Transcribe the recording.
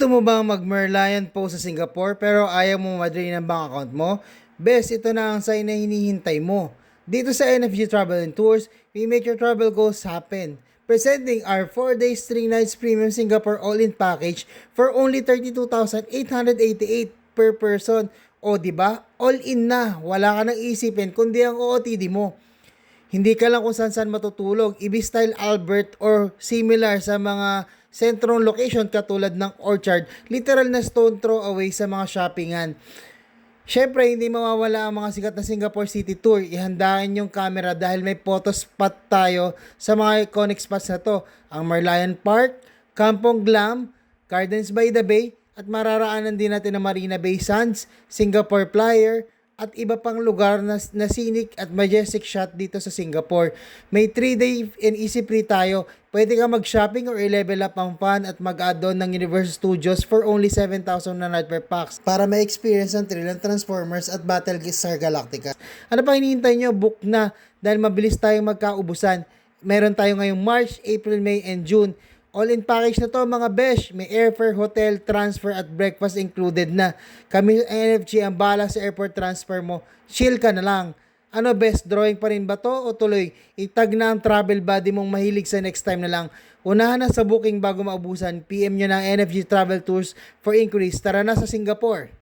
Gusto mo bang mag-Merlion po sa Singapore pero ayaw mo ma-drain ang bank account mo? Bes, ito na ang sign na hinihintay mo. Dito sa NFG Travel and Tours, we make your travel goals happen. Presenting our 4 days, 3 nights premium Singapore all-in package for only 32,888 per person. O di ba? All-in na. Wala ka nang isipin kundi ang OOTD mo. Hindi ka lang kung saan matutulog. Ibis-style Albert or similar sa mga sentrong location katulad ng Orchard, literal na stone throw away sa mga shoppingan. Syempre, hindi mawawala ang mga sikat na Singapore City Tour. Ihandaan yung camera dahil may photo spot tayo sa mga iconic spots na to. Ang Merlion Park, Kampong Glam, Gardens by the Bay, at mararaanan din natin ang Marina Bay Sands, Singapore Flyer, at iba pang lugar na scenic at majestic shot dito sa Singapore. May 3-day and easy free tayo. Pwede ka mag-shopping or i-level up ang fun at mag-add-on ng Universal Studios for only 7,000 na night per packs para ma-experience ang thrill ng Transformers at Battlestar Galactica. Ano pa hinihintay nyo? Book na dahil mabilis tayong magkaubusan. Meron tayo ngayong March, April, May, and June. All-in package na to mga besh. May airfare, hotel, transfer at breakfast included na. Kami NFG ang bala sa airport transfer mo. Chill ka na lang. Ano best, drawing pa rin ba to o tuloy? Itag na ang travel buddy mong mahilig sa next time na lang. Unahan na sa booking bago maubusan. PM nyo ng NFG Travel Tours for increase. Tara na sa Singapore.